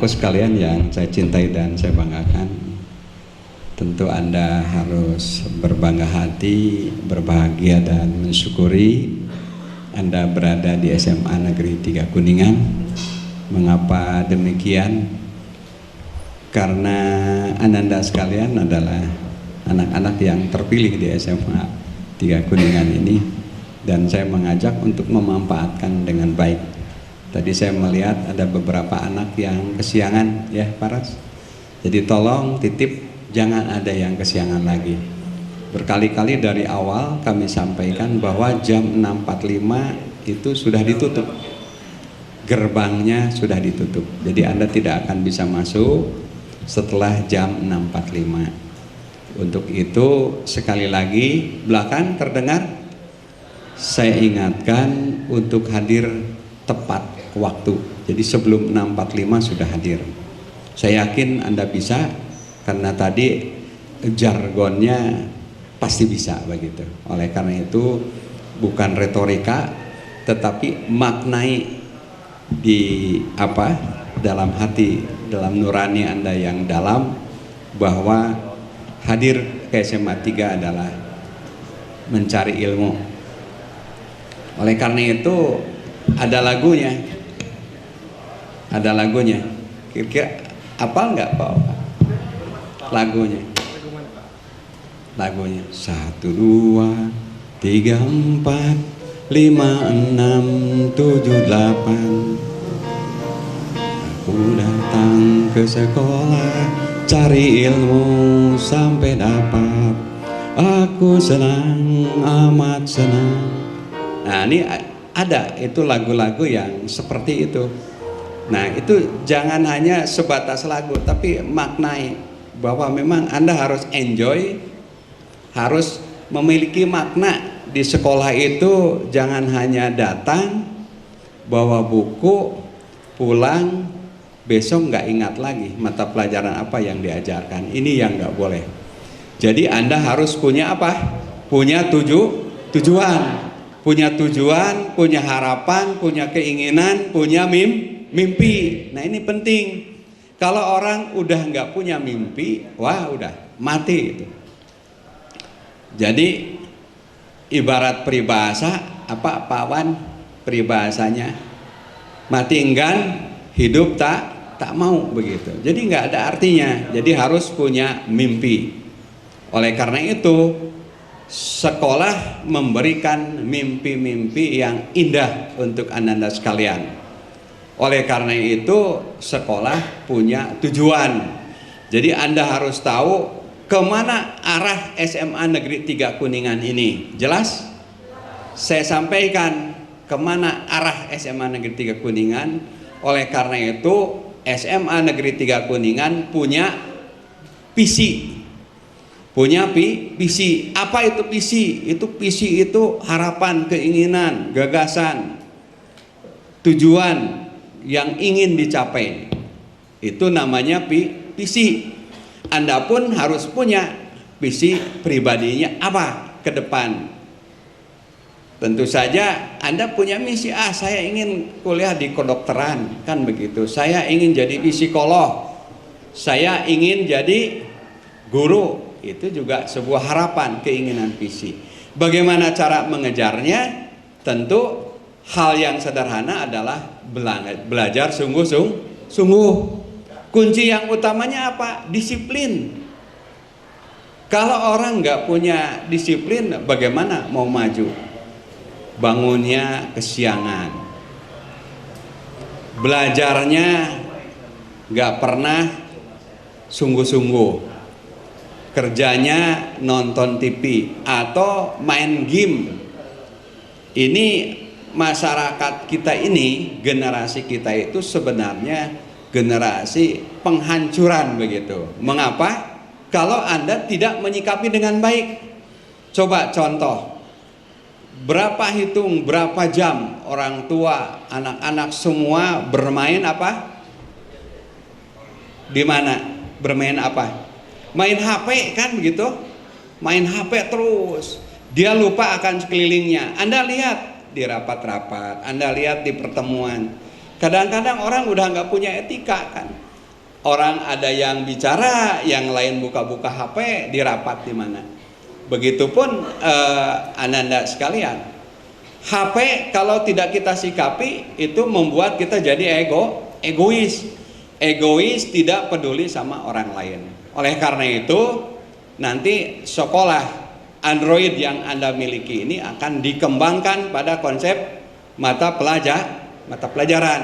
Bapakku sekalian yang saya cintai dan saya banggakan, tentu Anda harus berbangga hati, berbahagia dan mensyukuri Anda berada di SMA Negeri 3 Kuningan. Mengapa demikian? Karena Ananda sekalian adalah anak-anak yang terpilih di SMA 3 Kuningan ini, dan saya mengajak untuk memanfaatkan dengan baik. Tadi saya melihat ada beberapa anak yang kesiangan ya Paras. Jadi tolong titip jangan ada yang kesiangan lagi. Berkali-kali dari awal kami sampaikan bahwa jam 6.45 itu sudah ditutup. Gerbangnya sudah ditutup. Jadi Anda tidak akan bisa masuk setelah jam 6.45. Untuk itu sekali lagi belakang terdengar, saya ingatkan untuk hadir tepat waktu. Jadi sebelum 6.45 sudah hadir. Saya yakin Anda bisa, karena tadi jargonnya pasti bisa begitu. Oleh karena itu bukan retorika, tetapi maknai di dalam hati, dalam nurani Anda yang dalam, bahwa hadir ke SMA 3 adalah mencari ilmu. Oleh karena itu ada lagunya. Ada lagunya. Kira-kira apal nggak Pak? Lagunya. Lagunya 1, 2, 3, 4, 5, 6, 7, 8. Aku datang ke sekolah cari ilmu sampai dapat. Aku senang, amat senang. Nah ini ada itu lagu-lagu yang seperti itu. Nah itu jangan hanya sebatas lagu, tapi maknai bahwa memang Anda harus enjoy, harus memiliki makna di sekolah itu. Jangan hanya datang, bawa buku, pulang, besok nggak ingat lagi mata pelajaran apa yang diajarkan. Ini yang nggak boleh. Jadi Anda harus punya apa? Punya tujuan. Punya tujuan, punya harapan, punya keinginan, punya mimpi. Nah ini penting. Kalau orang udah nggak punya mimpi, wah udah mati itu. Jadi ibarat peribahasa apa Pak Wan? Peribahasanya mati enggan, hidup tak mau begitu. Jadi nggak ada artinya. Jadi harus punya mimpi. Oleh karena itu sekolah memberikan mimpi-mimpi yang indah untuk Ananda sekalian. Oleh karena itu sekolah punya tujuan. Jadi Anda harus tahu kemana arah SMA Negeri 3 Kuningan ini. Jelas? Saya sampaikan kemana arah SMA Negeri 3 Kuningan. Oleh karena itu SMA Negeri 3 Kuningan punya visi. Punya visi. Apa itu visi? Visi itu harapan, keinginan, gagasan, tujuan yang ingin dicapai. Itu namanya visi. Anda pun harus punya visi pribadinya apa ke depan. Tentu saja Anda punya misi, saya ingin kuliah di kedokteran, kan begitu. Saya ingin jadi psikolog. Saya ingin jadi guru. Itu juga sebuah harapan, keinginan, visi. Bagaimana cara mengejarnya? Tentu hal yang sederhana adalah belajar sungguh-sungguh. Kunci yang utamanya apa? Disiplin. Kalau orang nggak punya disiplin, bagaimana mau maju? Bangunnya kesiangan, belajarnya nggak pernah sungguh-sungguh, kerjanya nonton TV atau main game. Ini masyarakat kita ini, generasi kita itu sebenarnya generasi penghancuran begitu. Mengapa? Kalau Anda tidak menyikapi dengan baik. Coba contoh, berapa jam orang tua, anak-anak semua bermain apa? Di mana? Bermain apa? Main HP kan begitu, main HP terus, dia lupa akan sekelilingnya. Anda lihat di rapat-rapat, Anda lihat di pertemuan, kadang-kadang orang udah nggak punya etika kan. orang ada yang bicara, yang lain buka-buka HP di rapat di mana. Begitupun Ananda sekalian, HP kalau tidak kita sikapi itu membuat kita jadi egois, tidak peduli sama orang lain. Oleh karena itu nanti sekolah Android yang Anda miliki ini akan dikembangkan pada konsep mata pelajaran.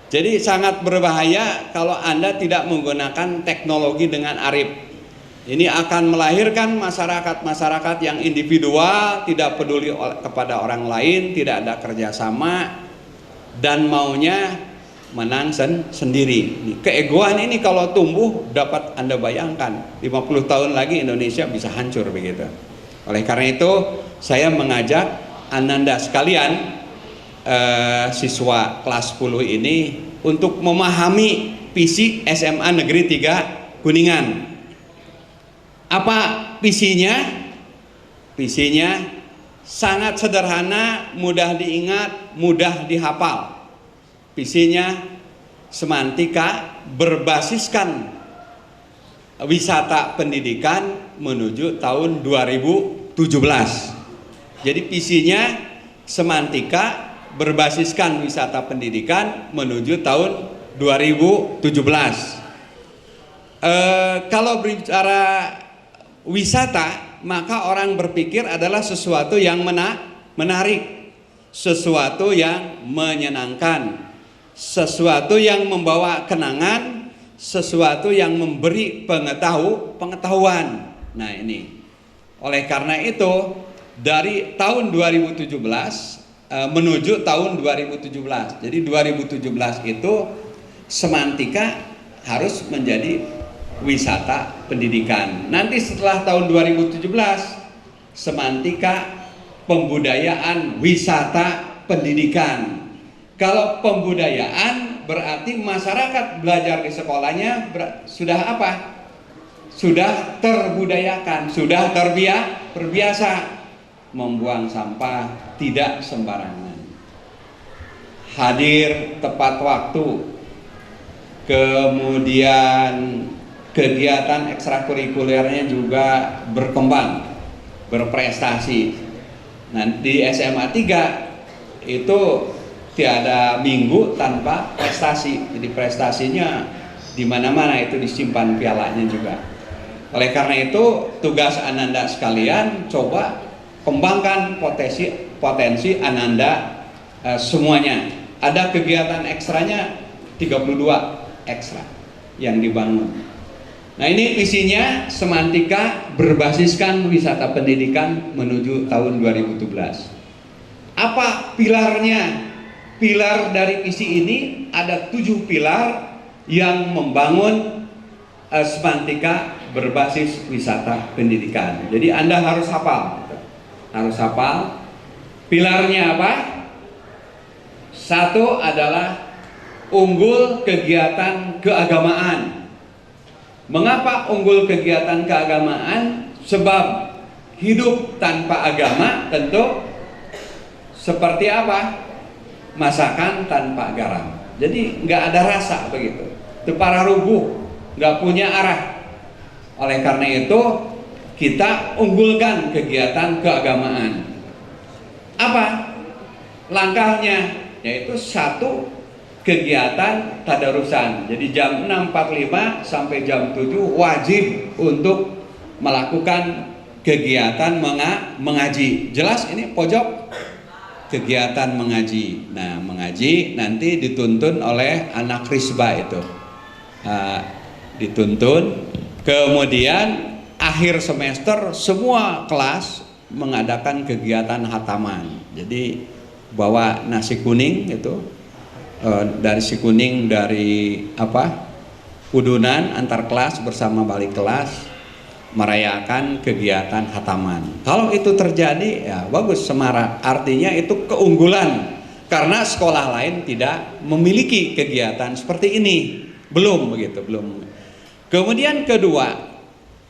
Jadi sangat berbahaya kalau Anda tidak menggunakan teknologi dengan arif. Ini akan melahirkan masyarakat yang individual, tidak peduli kepada orang lain, tidak ada kerjasama, dan maunya menang sendiri. Keegoan ini kalau tumbuh, dapat Anda bayangkan 50 tahun lagi Indonesia bisa hancur begitu. Oleh karena itu saya mengajak Ananda sekalian, siswa kelas 10 ini untuk memahami visi SMA Negeri 3 Kuningan. Apa visinya? Visinya sangat sederhana, mudah diingat, mudah dihafal. Visinya semantika berbasiskan wisata pendidikan menuju tahun 2017. Jadi visinya semantika berbasiskan wisata pendidikan menuju tahun 2017. Kalau berbicara wisata, maka orang berpikir adalah sesuatu yang menarik, sesuatu yang menyenangkan, sesuatu yang membawa kenangan, sesuatu yang memberi pengetahuan. Nah ini, oleh karena itu dari tahun 2017 menuju tahun 2017. Jadi 2017 itu semantika harus menjadi wisata pendidikan. Nanti setelah tahun 2017 semantika pembudayaan wisata pendidikan. Kalau pembudayaan berarti masyarakat belajar di sekolahnya sudah apa? Sudah terbudayakan, sudah terbiasa membuang sampah tidak sembarangan, hadir tepat waktu, kemudian kegiatan ekstrakurikulernya juga berkembang, berprestasi. Nah, di SMA 3 itu tiada minggu tanpa prestasi. Jadi prestasinya di mana-mana itu disimpan pialanya juga. Oleh karena itu tugas Ananda sekalian, coba kembangkan potensi Ananda semuanya. Ada kegiatan ekstranya 32 ekstra yang dibangun. Nah ini visinya semantika berbasiskan wisata pendidikan menuju tahun 2017. Apa pilarnya? Pilar dari visi ini ada 7 pilar yang membangun semantika berbasis wisata pendidikan. Jadi Anda harus hafal. Harus hafal. Pilarnya apa? 1 adalah unggul kegiatan keagamaan. Mengapa unggul kegiatan keagamaan? Sebab hidup tanpa agama tentu seperti apa? Masakan tanpa garam. Jadi nggak ada rasa begitu. Itu para rubuh, nggak punya arah. Oleh karena itu kita unggulkan kegiatan keagamaan. Apa langkahnya? Yaitu 1 kegiatan tadarusan. Jadi jam 6.45 sampai jam 7 wajib untuk melakukan kegiatan mengaji. Jelas ini pojok kegiatan mengaji. Nah, mengaji nanti dituntun oleh anak Risba itu. Dituntun. Kemudian akhir semester semua kelas mengadakan kegiatan hataman. Jadi bawa nasi kuning itu dari si kuning dari udunan antar kelas bersama balik kelas merayakan kegiatan hataman. Kalau itu terjadi ya bagus, semarak. Artinya itu keunggulan karena sekolah lain tidak memiliki kegiatan seperti ini. Belum begitu, belum. Kemudian kedua,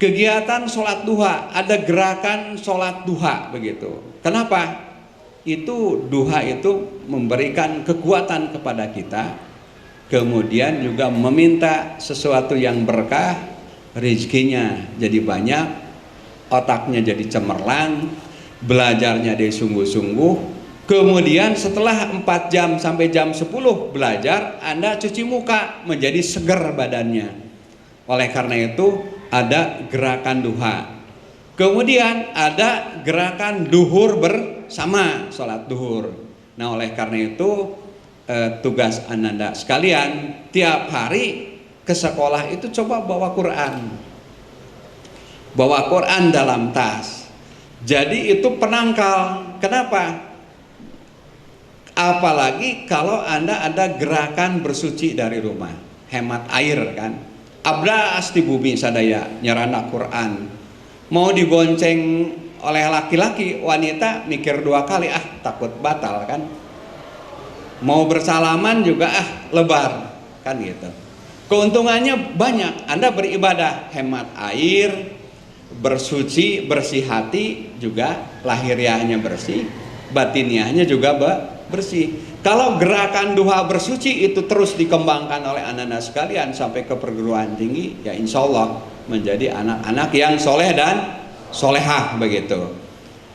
kegiatan sholat duha. Ada gerakan sholat duha begitu. Kenapa? Itu duha itu memberikan kekuatan kepada kita kemudian juga meminta sesuatu yang berkah, rezekinya jadi banyak, otaknya jadi cemerlang, belajarnya dia sungguh-sungguh. Kemudian setelah 4 jam sampai jam 10 belajar, Anda cuci muka menjadi segar badannya. Oleh karena itu ada gerakan duha. Kemudian ada gerakan duhur bersama, sholat duhur. Nah oleh karena itu tugas Ananda sekalian, tiap hari ke sekolah itu coba bawa Quran. Bawa Quran dalam tas. Jadi itu penangkal. Kenapa? Apalagi kalau Anda ada gerakan bersuci dari rumah, hemat air kan. Abda asti bumi sadaya nyerana Quran. Mau dibonceng oleh laki-laki, wanita mikir 2 kali, takut batal kan. Mau bersalaman juga lebar kan gitu. Keuntungannya banyak. Anda beribadah, hemat air, bersuci, bersih hati, juga lahiriahnya bersih, batiniahnya juga bersih. Kalau gerakan duha bersuci itu terus dikembangkan oleh anak-anak sekalian sampai ke perguruan tinggi, ya insya Allah menjadi anak-anak yang soleh dan solehah begitu.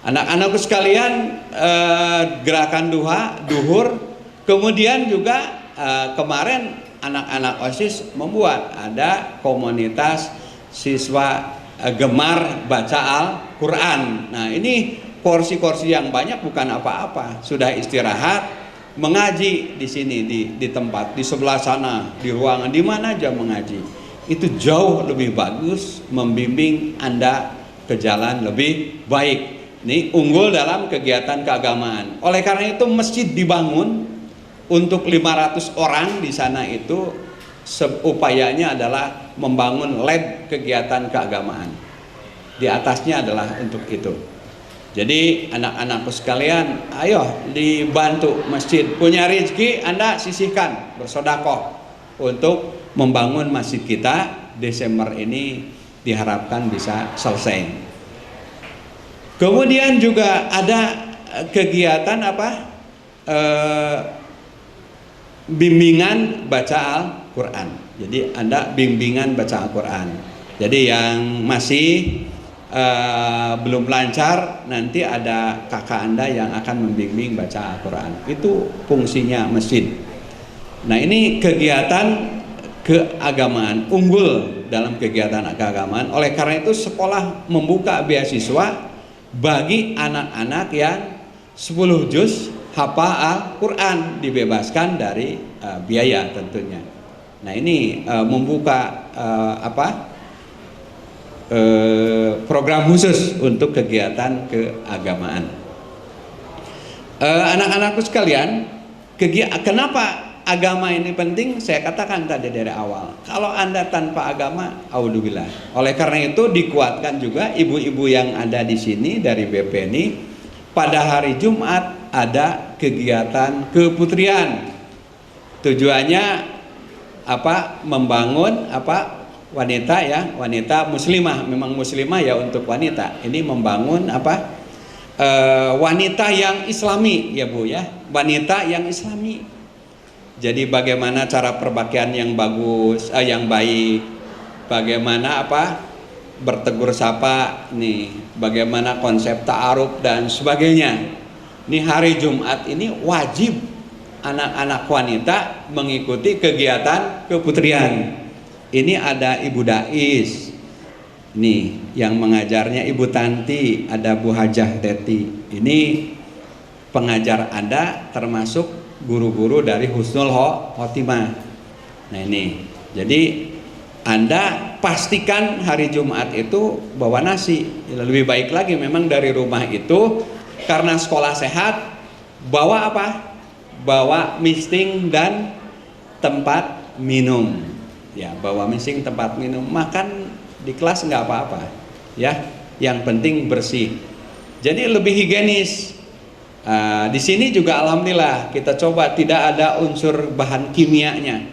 Anak-anakku sekalian, gerakan duhur, kemudian juga kemarin anak-anak OSIS membuat ada komunitas siswa gemar baca Al-Quran. Nah ini kursi-kursi yang banyak bukan apa-apa, sudah istirahat mengaji di sini, di tempat di sebelah sana, di ruangan, di mana aja mengaji. Itu jauh lebih bagus, membimbing Anda ke jalan lebih baik. Ini unggul dalam kegiatan keagamaan. Oleh karena itu masjid dibangun untuk 500 orang di sana. Itu upayanya adalah membangun lab kegiatan keagamaan. Di atasnya adalah untuk itu. Jadi anak-anakku sekalian, ayo dibantu masjid. Punya rezeki Anda sisihkan, bersedekah untuk membangun masjid kita. Desember ini diharapkan bisa selesai. Kemudian juga ada kegiatan bimbingan baca Al-Quran. Jadi Anda bimbingan baca Al-Quran. Jadi yang masih belum lancar, nanti ada kakak Anda yang akan membimbing baca Al-Quran. Itu fungsinya masjid. Nah ini kegiatan keagamaan, unggul dalam kegiatan keagamaan. Oleh karena itu sekolah membuka beasiswa bagi anak-anak yang 10 juz hafal Al-Quran, dibebaskan dari biaya tentunya. Nah ini membuka program khusus untuk kegiatan keagamaan. Anak-anakku sekalian, kenapa agama ini penting? Saya katakan tadi dari awal, kalau Anda tanpa agama, audzubillah. Oleh karena itu dikuatkan juga ibu-ibu yang ada di sini dari BP ini, pada hari Jumat ada kegiatan keputrian. Tujuannya membangun wanita ya, wanita muslimah, memang muslimah ya untuk wanita. Ini membangun wanita yang islami ya Bu ya, wanita yang islami. Jadi bagaimana cara perbakaian yang bagus, yang baik, bagaimana bertegur sapa nih, bagaimana konsep ta'aruf dan sebagainya. Ini hari Jumat ini wajib anak-anak wanita mengikuti kegiatan keputrian. Ini ada Ibu Dais, nih yang mengajarnya Ibu Tanti, ada Bu Hajah Teti. Ini pengajar Anda termasuk guru-guru dari Husnul Khotimah. Nah ini, jadi Anda pastikan hari Jumat itu bawa nasi. Lebih baik lagi memang dari rumah itu, karena sekolah sehat, bawa bawa misting dan tempat minum. Ya, bawa misting, tempat minum. Makan di kelas nggak apa-apa ya, yang penting bersih. Jadi lebih higienis. Di sini juga alhamdulillah kita coba tidak ada unsur bahan kimianya,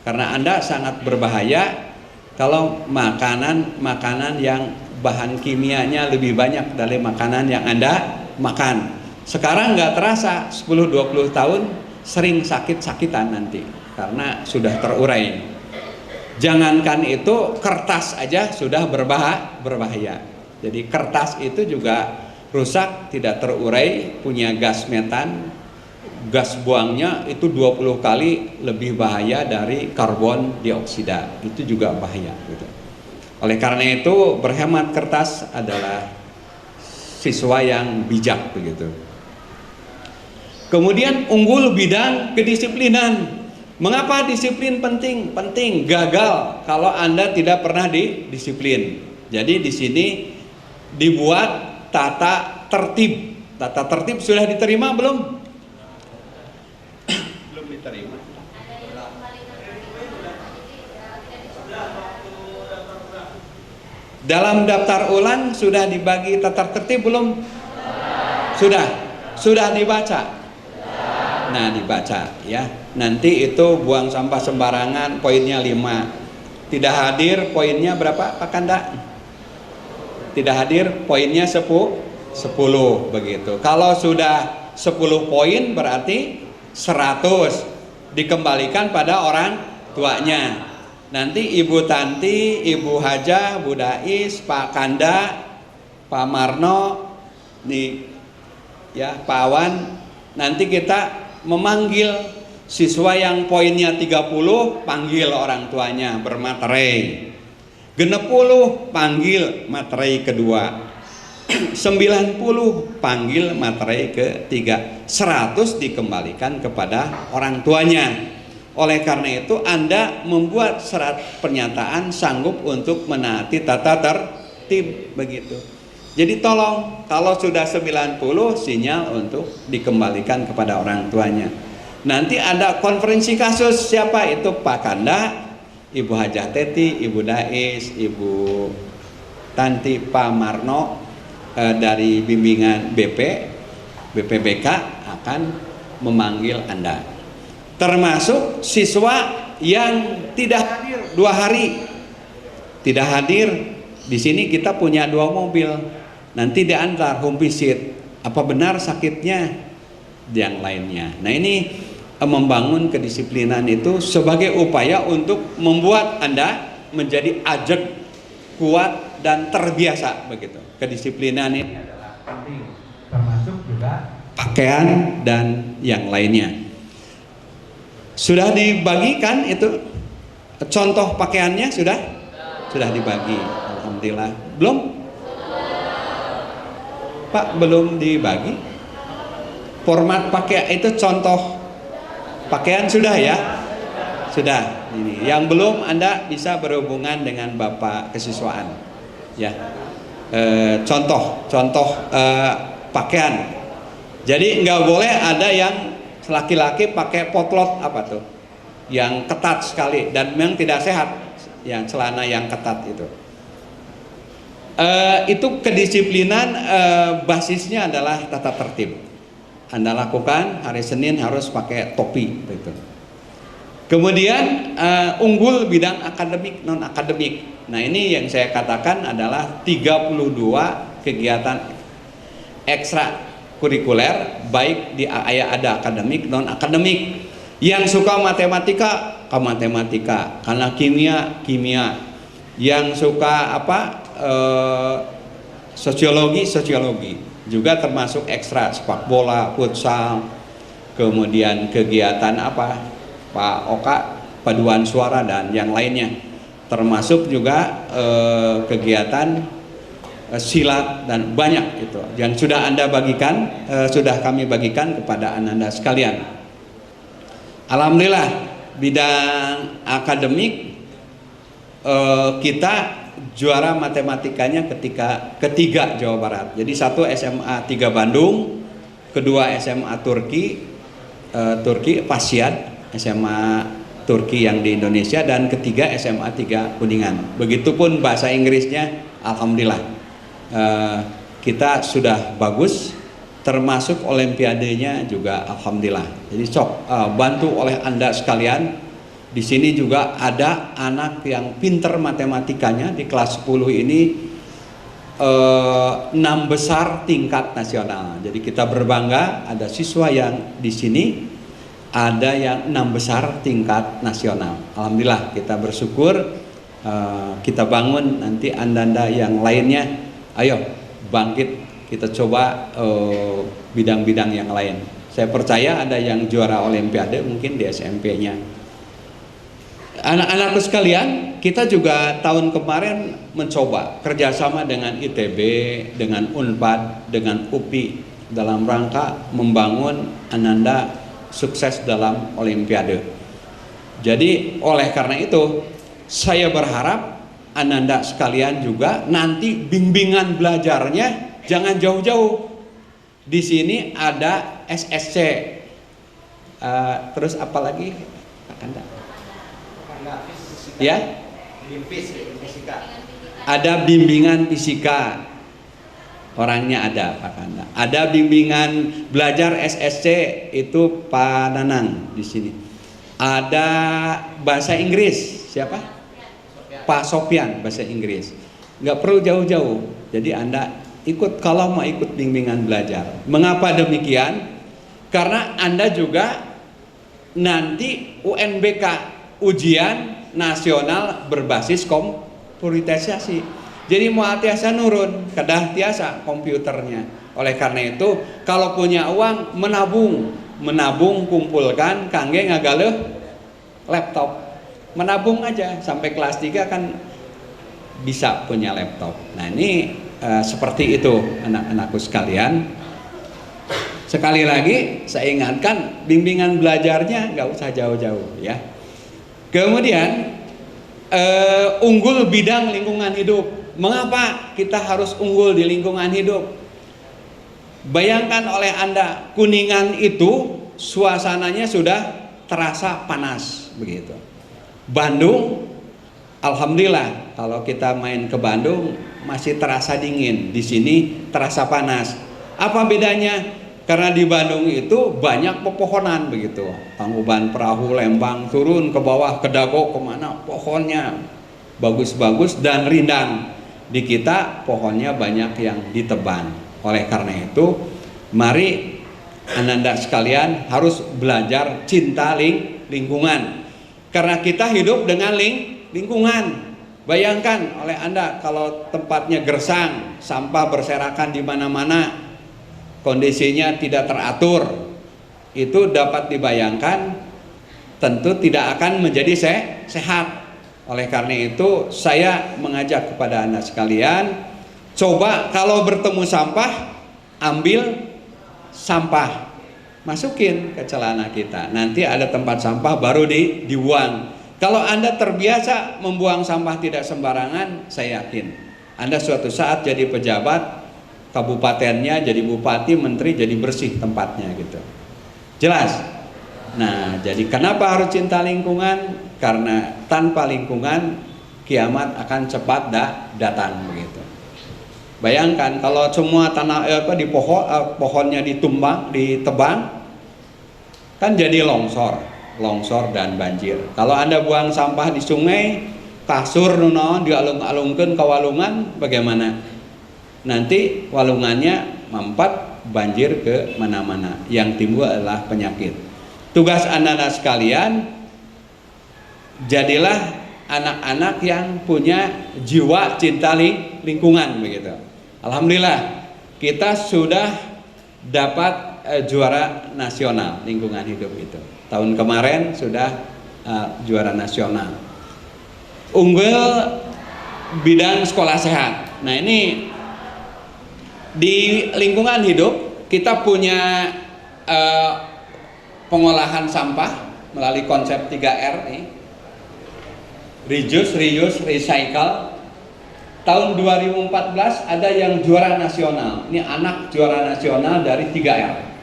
karena Anda sangat berbahaya kalau makanan yang bahan kimianya lebih banyak dari makanan yang Anda makan. Sekarang nggak terasa 10-20 tahun sering sakit-sakitan nanti. karena sudah terurai. Jangankan itu, kertas aja sudah berbahaya. Jadi kertas itu juga rusak, tidak terurai, punya gas metan. Gas buangnya itu 20 kali lebih bahaya dari karbon dioksida. Itu juga bahaya gitu. Oleh karena itu, berhemat kertas adalah siswa yang bijak begitu. Kemudian unggul bidang kedisiplinan. Mengapa disiplin penting? Penting, gagal kalau Anda tidak pernah disiplin. Jadi di sini dibuat tata tertib. Tata tertib sudah diterima belum? Belum diterima. Dalam daftar ulang sudah dibagi tata tertib belum? Sudah dibaca. Nah, dibaca ya. Nanti itu buang sampah sembarangan poinnya 5. Tidak hadir poinnya berapa Pak Kanda? Tidak hadir poinnya 10 begitu. Kalau sudah 10 poin berarti 100 dikembalikan pada orang tuanya. Nanti Ibu Tanti, Ibu Hajah, Bu Dais, Pak Kanda, Pak Marno nih ya, Pak Awan, nanti kita memanggil siswa yang poinnya 30, panggil orang tuanya bermaterai. 60 panggil materai kedua. 90 panggil materai ketiga. 100 dikembalikan kepada orang tuanya. Oleh karena itu Anda membuat surat pernyataan sanggup untuk menaati tata tertib begitu. Jadi tolong, kalau sudah 90 sinyal untuk dikembalikan kepada orang tuanya. Nanti ada konferensi kasus, siapa itu? Pak Kanda, Ibu Hajah Teti, Ibu Dais, Ibu Tanti, Pak Marno dari bimbingan BPBK akan memanggil Anda. Termasuk siswa yang tidak hadir 2 hari. Tidak hadir, di sini kita punya 2 mobil. Nanti diantar home visit. Apa benar sakitnya? Yang lainnya. Nah, ini membangun kedisiplinan itu sebagai upaya untuk membuat Anda menjadi ajak, kuat dan terbiasa begitu. Kedisiplinan ini adalah penting, termasuk juga pakaian dan yang lainnya. Sudah dibagikan itu contoh pakaiannya sudah dibagi. Alhamdulillah. Belum? Pak, belum dibagi. Format pakaian itu contoh pakaian sudah ya? Sudah. Ini. Yang belum Anda bisa berhubungan dengan Bapak kesiswaan. Ya. Contoh pakaian. Jadi nggak boleh ada yang laki-laki pakai potlot apa tuh, yang ketat sekali dan memang tidak sehat, yang celana yang ketat itu. Itu kedisiplinan basisnya adalah tata tertib. Anda lakukan hari Senin harus pakai topi gitu. Kemudian unggul bidang akademik non akademik. Nah, ini yang saya katakan adalah 32 kegiatan ekstra kurikuler, baik di ada akademik non akademik. Yang suka matematika ke matematika, karena kimia. Yang suka sosiologi juga termasuk ekstra, sepak bola, futsal. Kemudian kegiatan Pak Oka, paduan suara dan yang lainnya. Termasuk juga kegiatan silat dan banyak itu yang sudah Anda bagikan, sudah kami bagikan kepada Anda sekalian. Alhamdulillah, bidang akademik kita juara matematikanya ketiga Jawa Barat. Jadi 1 SMA 3 Bandung, kedua SMA Turki Pasiad, SMA Turki yang di Indonesia, dan ketiga SMA 3 Kuningan. Begitupun bahasa Inggrisnya, alhamdulillah. Kita sudah bagus, termasuk olimpiadenya juga alhamdulillah. Jadi bantu oleh Anda sekalian. Di sini juga ada anak yang pinter matematikanya di kelas 10 ini 6 besar tingkat nasional. Jadi kita berbangga ada siswa yang di sini ada yang 6 besar tingkat nasional. Alhamdulillah kita bersyukur, kita bangun, nanti anda-anda yang lainnya ayo bangkit, kita coba bidang-bidang yang lain. Saya percaya ada yang juara olimpiade mungkin di SMP-nya. Anak-anakku sekalian, kita juga tahun kemarin mencoba kerjasama dengan ITB, dengan Unpad, dengan UPI dalam rangka membangun Ananda sukses dalam olimpiade. Jadi oleh karena itu saya berharap Ananda sekalian juga nanti bimbingan belajarnya jangan jauh-jauh. Di sini ada SSC, terus apa lagi Pak Kanda? Ya, ada bimbingan fisika, orangnya ada Pak Kanda. Ada bimbingan belajar SSC itu Pak Nanang di sini. Ada bahasa Inggris, siapa? Pak Sofyan, bahasa Inggris. Nggak perlu jauh-jauh. Jadi Anda ikut kalau mau ikut bimbingan belajar. Mengapa demikian? Karena Anda juga nanti UNBK, ujian nasional berbasis komputerisasi. Jadi mau tiasa nurun, kedah tiasa komputernya. Oleh karena itu, kalau punya uang menabung kumpulkan kangge ngagaleh laptop. Menabung aja sampai kelas 3 kan bisa punya laptop. Nah, ini seperti itu anak-anakku sekalian. Sekali lagi saya ingatkan, bimbingan belajarnya nggak usah jauh-jauh ya. Kemudian unggul bidang lingkungan hidup. Mengapa kita harus unggul di lingkungan hidup? Bayangkan oleh Anda, Kuningan itu suasananya sudah terasa panas begitu. Bandung, alhamdulillah kalau kita main ke Bandung masih terasa dingin. Di sini terasa panas. Apa bedanya? Karena di Bandung itu banyak pepohonan begitu. Tangkuban Perahu, Lembang, turun ke bawah ke Dago kemana pohonnya bagus-bagus dan rindang. Di kita pohonnya banyak yang ditebang. Oleh karena itu, mari Ananda sekalian harus belajar cinta lingkungan. Karena kita hidup dengan lingkungan. Bayangkan oleh Anda kalau tempatnya gersang, sampah berserakan di mana-mana, kondisinya tidak teratur, itu dapat dibayangkan tentu tidak akan menjadi sehat. Oleh karena itu saya mengajak kepada Anda sekalian, coba kalau bertemu sampah, ambil sampah, masukin ke celana kita. Nanti ada tempat sampah baru dibuang. Kalau Anda terbiasa membuang sampah tidak sembarangan, saya yakin Anda suatu saat jadi pejabat kabupatennya, jadi bupati, menteri, jadi bersih tempatnya gitu. Jelas? Nah, jadi kenapa harus cinta lingkungan? Karena tanpa lingkungan kiamat akan cepat datang begitu. Bayangkan kalau semua tanah di pohonnya ditebang, kan jadi longsor dan banjir. Kalau Anda buang sampah di sungai, kasur nunaon dialung-alungkeun ke walungan, bagaimana? Nanti walungannya mampet, banjir ke mana-mana. Yang timbul adalah penyakit. Tugas anak-anak sekalian, jadilah anak-anak yang punya jiwa cinta lingkungan begitu. Alhamdulillah kita sudah dapat juara nasional lingkungan hidup itu. Tahun kemarin sudah juara nasional. Unggul bidang sekolah sehat. Nah, ini di lingkungan hidup kita punya pengolahan sampah melalui konsep 3R nih. Reduce, reuse, recycle. Tahun 2014 ada yang juara nasional. Ini anak juara nasional dari 3R.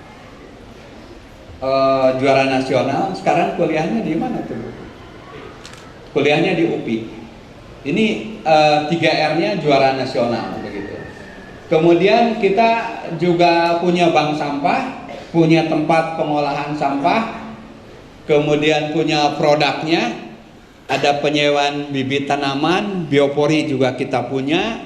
Juara nasional, sekarang kuliahnya di mana tuh? Kuliahnya di UPI. Ini 3R-nya juara nasional begitu. Kemudian kita juga punya bank sampah, punya tempat pengolahan sampah, kemudian punya produknya, ada penyewaan bibit tanaman, biopori juga kita punya,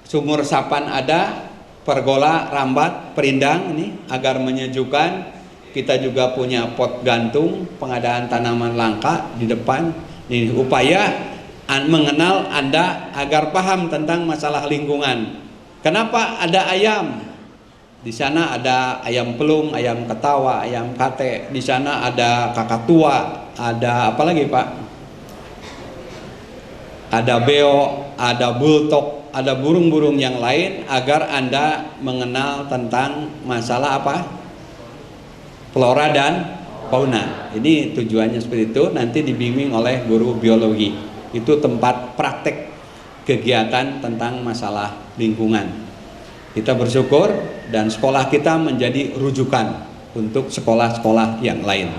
sumur resapan ada, pergola, rambat, perindang ini agar menyejukkan. kita juga punya pot gantung, pengadaan tanaman langka di depan. Ini upaya mengenal Anda agar paham tentang masalah lingkungan. Kenapa ada ayam? Di sana ada ayam pelung, ayam ketawa, ayam kate. Di sana ada kakatua, ada apa lagi Pak? Ada beo, ada bultok, ada burung-burung yang lain agar Anda mengenal tentang masalah apa? Flora dan fauna. Ini tujuannya seperti itu, nanti dibimbing oleh guru biologi. Itu tempat praktek kegiatan tentang masalah lingkungan. Kita bersyukur dan sekolah kita menjadi rujukan untuk sekolah-sekolah yang lain.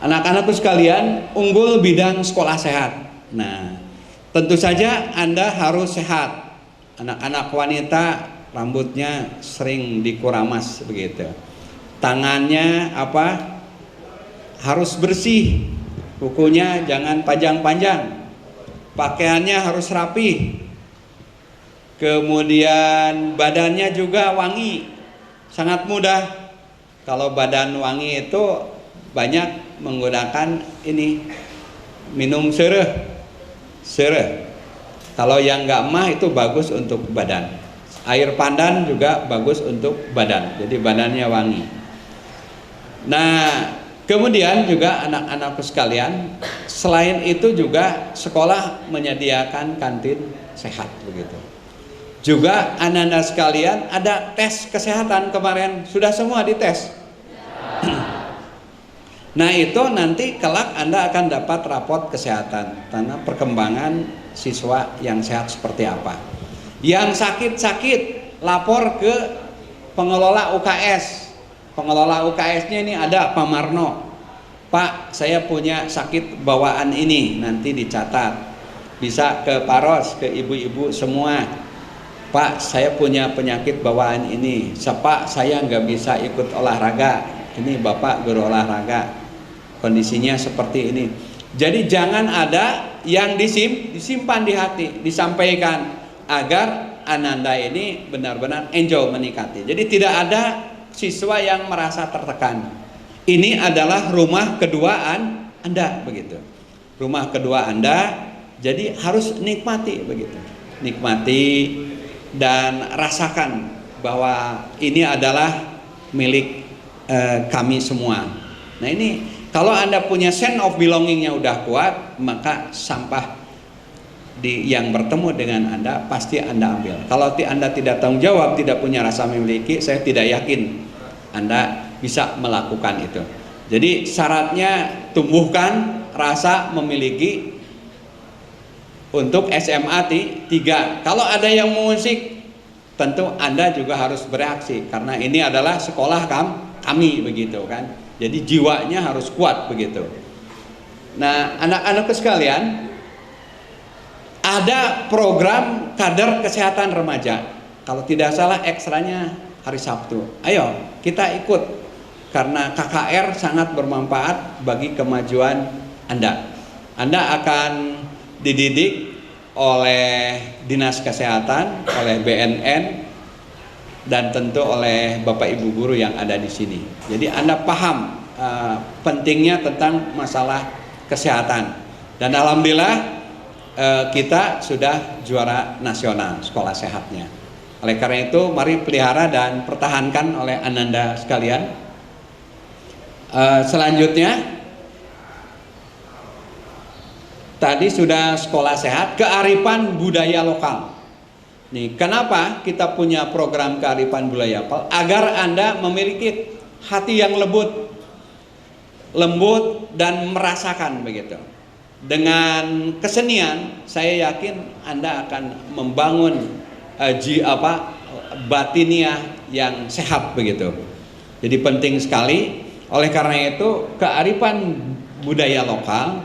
Anak-anakku sekalian, unggul bidang sekolah sehat. Nah, tentu saja Anda harus sehat. Anak-anak wanita rambutnya sering dikuramas begitu. Tangannya apa? Harus bersih. Kukunya jangan panjang-panjang. Pakaiannya harus rapi. Kemudian badannya juga wangi. Sangat mudah. Kalau badan wangi itu banyak menggunakan ini, minum sereh. Kalau yang nggak mah itu bagus untuk badan. Air pandan juga bagus untuk badan. Jadi badannya wangi. Nah, kemudian juga anak-anakku sekalian, selain itu juga sekolah menyediakan kantin sehat begitu. Juga anak-anak sekalian ada tes kesehatan kemarin, sudah semua dites. Nah itu nanti kelak Anda akan dapat raport kesehatan tentang perkembangan siswa yang sehat seperti apa. Yang sakit-sakit lapor ke pengelola UKS. Pengelola UKS-nya ini ada Pak Marno. Pak, saya punya sakit bawaan ini, nanti dicatat. Bisa ke Paros, ke ibu-ibu semua. Pak, saya punya penyakit bawaan ini. Pak, saya nggak bisa ikut olahraga. Ini Bapak guru olahraga. Kondisinya seperti ini. Jadi jangan ada yang disimpan di hati, disampaikan agar Ananda ini benar-benar enjoy menikmati. Jadi tidak ada siswa yang merasa tertekan. Ini adalah rumah kedua Anda begitu. Rumah kedua Anda, jadi harus nikmati begitu. Nikmati dan rasakan bahwa ini adalah milik kami semua. Nah ini kalau Anda punya sense of belongingnya udah kuat, maka sampah yang bertemu dengan Anda pasti Anda ambil. Kalau Anda tidak tanggung jawab, tidak punya rasa memiliki, saya tidak yakin Anda bisa melakukan itu. Jadi syaratnya tumbuhkan rasa memiliki. Untuk SMA 3, kalau ada yang musik, tentu Anda juga harus bereaksi karena ini adalah sekolah kami begitu kan. Jadi jiwanya harus kuat begitu. Nah, anak-anakku sekalian, ada program kader kesehatan remaja. Kalau tidak salah ekstranya hari Sabtu. Ayo kita ikut karena KKR sangat bermanfaat bagi kemajuan Anda. Anda akan dididik oleh Dinas Kesehatan, oleh BNN, dan tentu oleh Bapak Ibu guru yang ada di sini. Jadi Anda paham pentingnya tentang masalah kesehatan. Dan alhamdulillah kita sudah juara nasional sekolah sehatnya. Oleh karena itu mari pelihara dan pertahankan oleh Ananda sekalian. Selanjutnya tadi sudah sekolah sehat, kearifan budaya lokal. Nih, kenapa kita punya program kearifan budaya lokal? Agar Anda memiliki hati yang lembut dan merasakan begitu. Dengan kesenian, saya yakin Anda akan membangun batiniah yang sehat begitu. Jadi penting sekali. Oleh karena itu, kearifan budaya lokal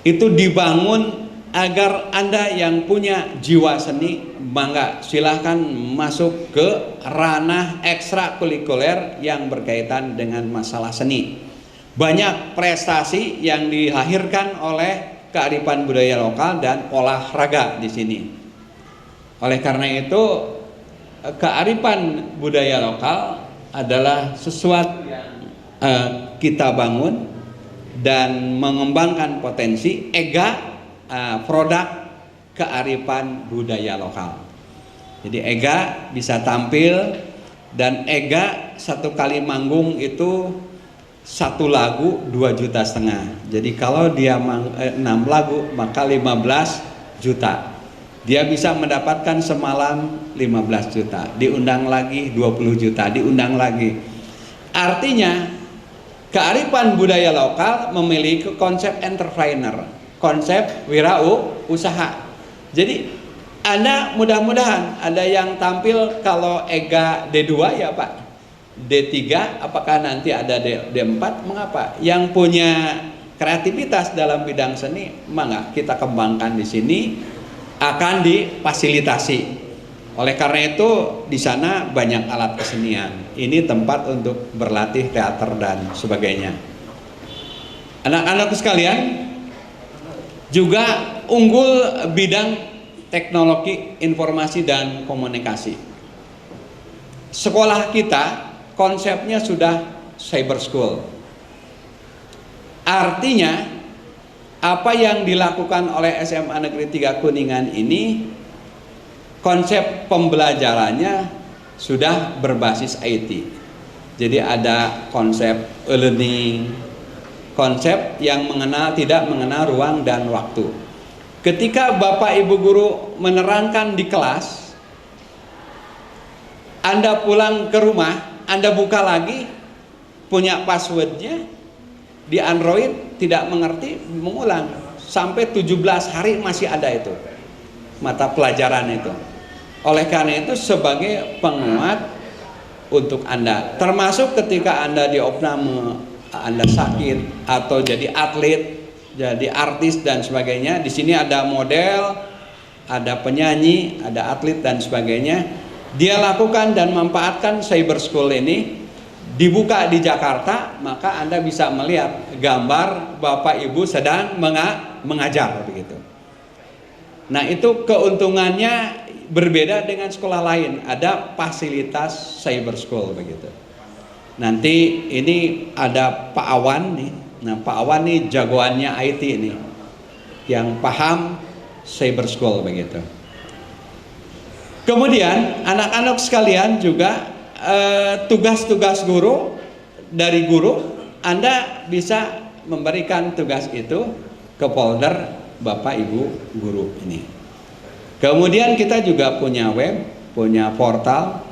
itu dibangun agar Anda yang punya jiwa seni bangga, silahkan masuk ke ranah ekstrakurikuler yang berkaitan dengan masalah seni. Banyak prestasi yang dilahirkan oleh kearifan budaya lokal dan olahraga di sini. Oleh karena itu kearifan budaya lokal adalah sesuatu kita bangun dan mengembangkan potensi produk kearifan budaya lokal. Jadi EGA bisa tampil, dan EGA satu kali manggung itu satu lagu 2,5 juta. Jadi kalau dia 6 lagu maka 15 juta. Dia bisa mendapatkan semalam 15 juta, diundang lagi 20 juta, diundang lagi. Artinya kearifan budaya lokal memiliki konsep entrepreneur, konsep wirausaha. Jadi Anda mudah-mudahan ada yang tampil kalau EGA D2 ya Pak, D3, apakah nanti ada D4? Mengapa? Yang punya kreativitas dalam bidang seni, maka kita kembangkan di sini, akan difasilitasi. Oleh karena itu di sana banyak alat kesenian. Ini tempat untuk berlatih teater dan sebagainya. Anak-anakku sekalian, juga unggul bidang teknologi informasi dan komunikasi. Sekolah kita konsepnya sudah cyber school. Artinya apa yang dilakukan oleh SMA Negeri 3 Kuningan ini, konsep pembelajarannya sudah berbasis IT. Jadi ada konsep e-learning, konsep yang tidak mengenal ruang dan waktu. Ketika Bapak Ibu guru menerangkan di kelas, Anda pulang ke rumah, Anda buka lagi, punya passwordnya, di Android tidak mengerti, mengulang sampai 17 hari masih ada itu mata pelajaran itu. Oleh karena itu sebagai penguat untuk Anda, termasuk ketika Anda di opname, Anda sakit atau jadi atlet, jadi artis dan sebagainya, di sini ada model, ada penyanyi, ada atlet dan sebagainya. Dia lakukan dan manfaatkan cyber school ini, dibuka di Jakarta, maka Anda bisa melihat gambar Bapak Ibu sedang mengajar begitu. Nah, itu keuntungannya berbeda dengan sekolah lain, ada fasilitas cyber school begitu. Nanti ini ada Pak Awan nih. Nah, Pak Awan nih jagoannya IT nih, yang paham cyber school begitu. Kemudian anak-anak sekalian juga tugas-tugas guru dari guru, Anda bisa memberikan tugas itu ke folder Bapak Ibu guru ini. Kemudian kita juga punya web, punya portal,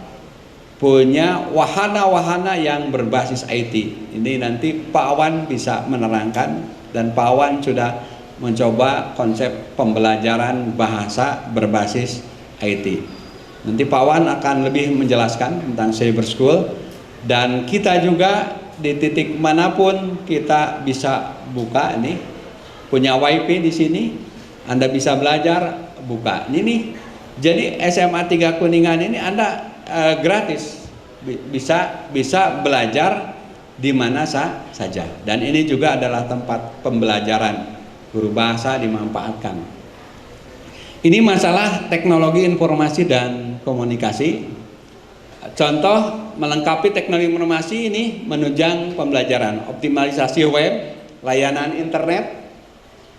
punya wahana-wahana yang berbasis IT. Ini nanti Pak Awan bisa menerangkan, dan Pak Awan sudah mencoba konsep pembelajaran bahasa berbasis IT. Nanti Pak Wan akan lebih menjelaskan tentang cyber school, dan kita juga di titik manapun kita bisa buka ini, punya WiFi di sini, Anda bisa belajar buka. Ini jadi SMA 3 Kuningan ini Anda gratis bisa belajar di mana saja, dan ini juga adalah tempat pembelajaran guru bahasa dimanfaatkan. Ini masalah teknologi informasi dan komunikasi. Contoh melengkapi teknologi informasi ini menunjang pembelajaran, optimalisasi web, layanan internet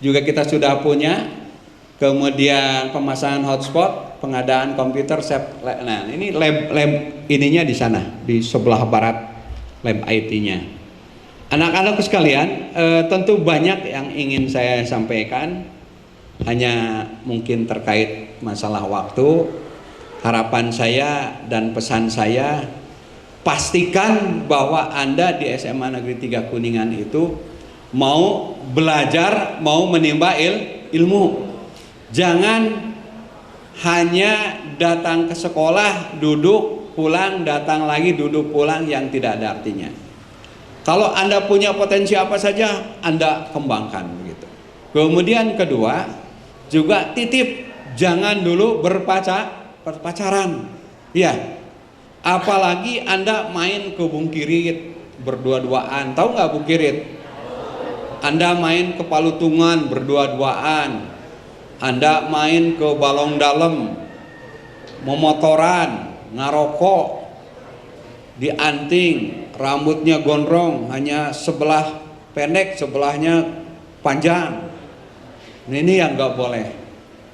juga kita sudah punya. Kemudian pemasangan hotspot, pengadaan komputer, nah ini lab ininya di sana, di sebelah barat lab IT-nya. Anak-anakku sekalian, tentu banyak yang ingin saya sampaikan. Hanya mungkin terkait masalah waktu, harapan saya dan pesan saya, pastikan bahwa Anda di SMA Negeri 3 Kuningan itu mau belajar, mau menimba ilmu. Jangan hanya datang ke sekolah, duduk, pulang, datang lagi, duduk, pulang, yang tidak ada artinya. Kalau Anda punya potensi apa saja, Anda kembangkan begitu. Kemudian kedua, juga titip, jangan dulu berpacaran. Ya, apalagi Anda main ke Bung Kirit berdua-duaan. Tahu nggak Bung Kirit? Anda main ke Palutungan berdua-duaan. Anda main ke Balong Dalem, memotoran, ngarokok di Anting, rambutnya gondrong, hanya sebelah pendek, sebelahnya panjang. Ini yang nggak boleh.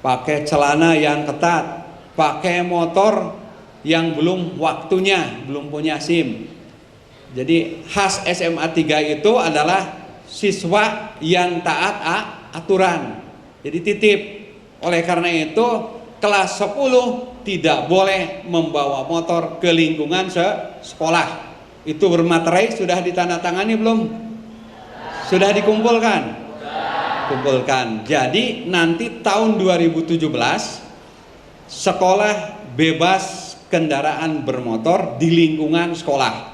Pakai celana yang ketat, pakai motor yang belum waktunya, belum punya SIM. Jadi khas SMA 3 itu adalah siswa yang taat aturan. Jadi titip. Oleh karena itu kelas 10 tidak boleh membawa motor ke lingkungan sekolah. Itu bermaterai sudah ditandatangani belum? Sudah dikumpulkan? Kumpulkan. Jadi nanti tahun 2017 sekolah bebas kendaraan bermotor di lingkungan sekolah.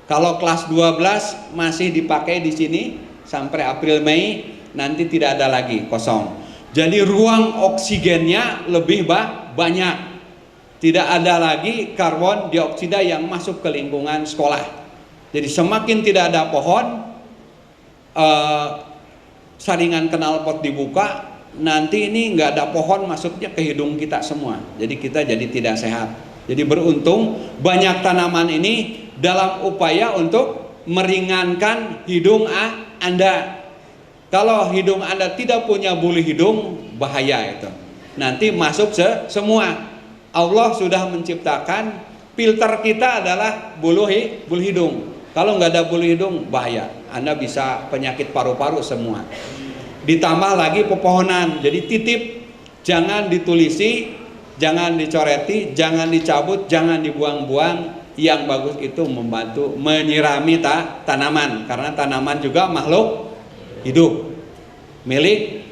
Kalau kelas 12 masih dipakai di sini sampai April Mei, nanti tidak ada lagi, kosong. Jadi ruang oksigennya lebih banyak. Tidak ada lagi karbon dioksida yang masuk ke lingkungan sekolah. Jadi semakin tidak ada pohon, saringan knalpot dibuka, nanti ini nggak ada pohon masuknya ke hidung kita semua. Jadi kita jadi tidak sehat. Jadi beruntung banyak tanaman ini dalam upaya untuk meringankan hidung Anda. Kalau hidung Anda tidak punya bulu hidung, bahaya itu. Nanti masuk semua. Allah sudah menciptakan filter kita adalah bulu hidung. Kalau nggak ada bulu hidung, bahaya. Anda bisa penyakit paru-paru semua. Ditambah lagi pepohonan. Jadi titip, jangan ditulisi, jangan dicoreti, jangan dicabut, jangan dibuang-buang. Yang bagus itu membantu menyirami tanaman, karena tanaman juga makhluk hidup, milik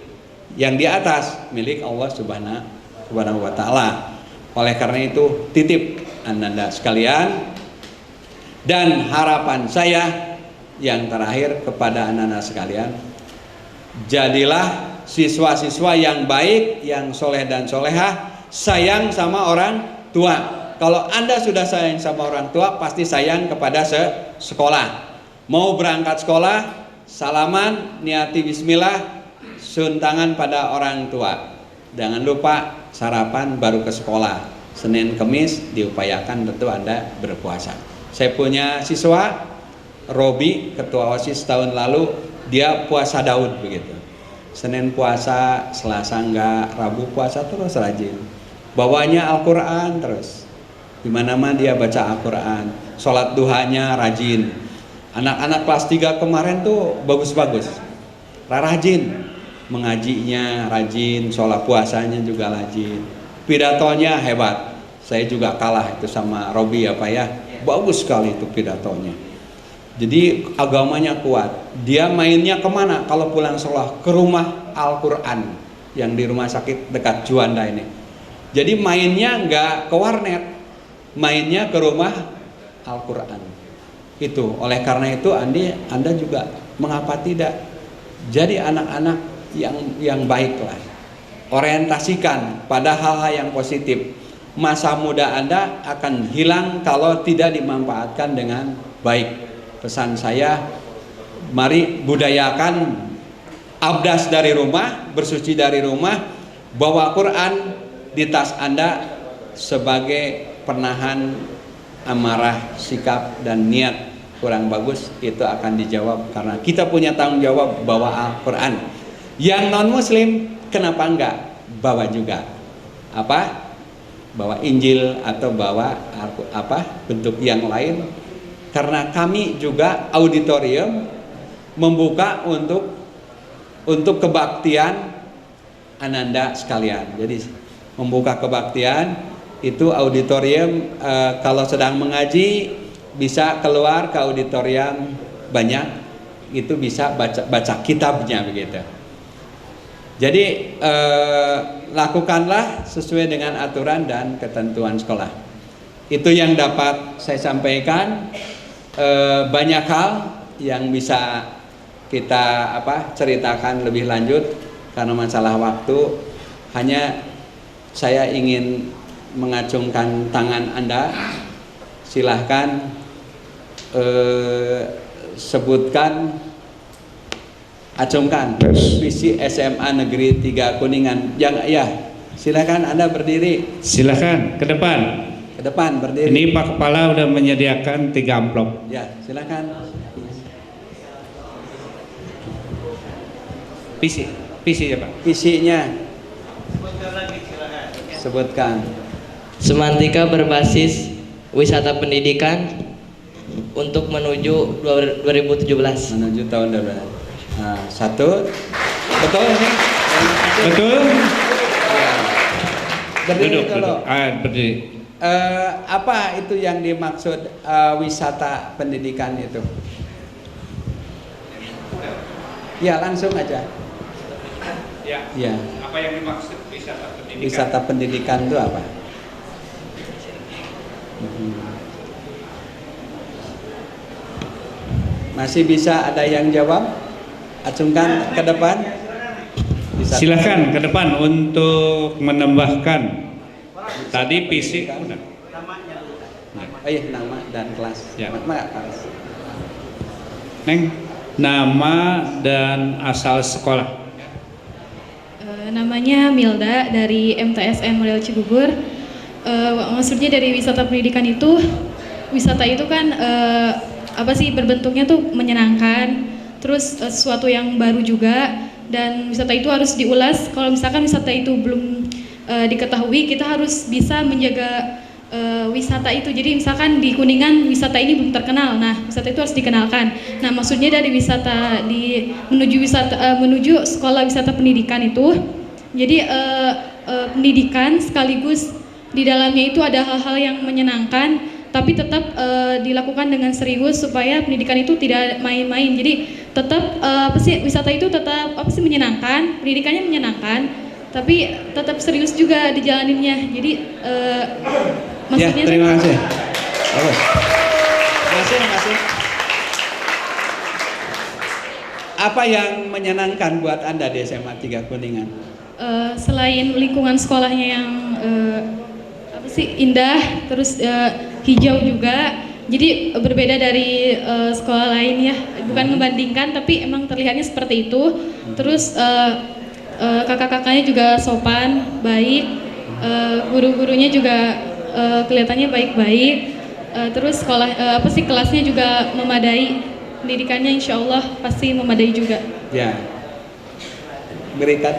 yang di atas, milik Allah Subhanahu wa Ta'ala. Oleh karena itu titip Anda sekalian, dan harapan saya yang terakhir kepada anak-anak sekalian, jadilah siswa-siswa yang baik, yang soleh dan solehah, sayang sama orang tua. Kalau Anda sudah sayang sama orang tua, pasti sayang kepada sekolah. Mau berangkat sekolah, salaman, niati bismillah, sun tangan pada orang tua. Jangan lupa sarapan baru ke sekolah. Senin Kemis diupayakan tentu Anda berpuasa. Saya punya siswa Robi, ketua OSIS tahun lalu, dia puasa Daud begitu. Senin puasa, Selasa enggak, Rabu puasa terus rajin. Bawanya Al-Qur'an terus. Di mana-mana dia baca Al-Qur'an. Sholat duhanya rajin. Anak-anak kelas 3 kemarin tuh bagus-bagus. Rajin. Mengajinya rajin, sholat puasanya juga rajin. Pidatonya hebat. Saya juga kalah itu sama Robi ya Pak ya. Bagus sekali itu pidatonya. Jadi agamanya kuat. Dia mainnya kemana? Kalau pulang sekolah ke rumah Al-Qur'an yang di rumah sakit dekat Juanda ini. Jadi mainnya nggak ke warnet, mainnya ke rumah Al-Qur'an. Itu oleh karena itu Anda juga mengapa tidak jadi anak-anak yang baiklah. Orientasikan pada hal-hal yang positif. Masa muda Anda akan hilang kalau tidak dimanfaatkan dengan baik. Pesan saya, mari budayakan abdas dari rumah, bersuci dari rumah, bawa Quran di tas Anda sebagai penahan amarah, sikap dan niat kurang bagus, itu akan dijawab karena kita punya tanggung jawab bawa Al-Quran. Yang non muslim kenapa enggak bawa juga bawa Injil atau bawa bentuk yang lain, karena kami juga auditorium membuka untuk kebaktian Ananda sekalian. Jadi membuka kebaktian itu auditorium, kalau sedang mengaji bisa keluar ke auditorium banyak, itu bisa baca kitabnya begitu. Jadi lakukanlah sesuai dengan aturan dan ketentuan sekolah. Itu yang dapat saya sampaikan. Banyak hal yang bisa kita ceritakan lebih lanjut, karena masalah waktu. Hanya saya ingin mengacungkan tangan Anda. Silahkan sebutkan, acungkan visi SMA Negeri 3 Kuningan. Ya, silakan Anda berdiri. Silakan ke depan. ke depan berdiri. Ini Pak Kepala udah menyediakan 3 amplop. Ya, silakan. Visi ya Pak. Visinya. Sebutkan. Semantika berbasis wisata pendidikan untuk menuju 2017. Menuju tahun 2017. Nah, satu. Betul nih? Betul? Ya. Berdiri Duduk. dulu. Berdiri. Apa itu yang dimaksud wisata pendidikan itu? Ya, langsung aja. Ya. Apa yang dimaksud wisata pendidikan? Wisata pendidikan itu apa? Masih bisa ada yang jawab? Acungkan ke depan. Silakan ke depan untuk menambahkan. Tadi visi. Oh iya, nama dan kelas. Ya. Kelas. Neng, nama dan asal sekolah. Namanya Milda dari MTSN Model Cibubur. Maksudnya dari wisata pendidikan itu, wisata itu kan berbentuknya tuh menyenangkan, terus sesuatu yang baru juga, dan wisata itu harus diulas. Kalau misalkan wisata itu belum diketahui, kita harus bisa menjaga wisata itu. Jadi misalkan di Kuningan wisata ini belum terkenal, nah wisata itu harus dikenalkan. Nah maksudnya dari wisata menuju sekolah wisata pendidikan itu, jadi pendidikan sekaligus di dalamnya itu ada hal-hal yang menyenangkan, tapi tetap dilakukan dengan serius supaya pendidikan itu tidak main-main. Jadi tetap wisata itu tetap menyenangkan, pendidikannya menyenangkan, tapi tetap serius juga dijalaninnya. Jadi maksudnya ya, terima kasih. Bagus. Masih. Apa yang menyenangkan buat Anda di SMA 3 Kuningan? Selain lingkungan sekolahnya yang indah, terus hijau juga. Jadi berbeda dari sekolah lain ya, bukan membandingkan tapi emang terlihatnya seperti itu. Terus kakak-kakaknya juga sopan, baik, guru-gurunya juga kelihatannya baik-baik. Terus sekolah kelasnya juga memadai, pendidikannya insya Allah pasti memadai juga. Ya. Berikan.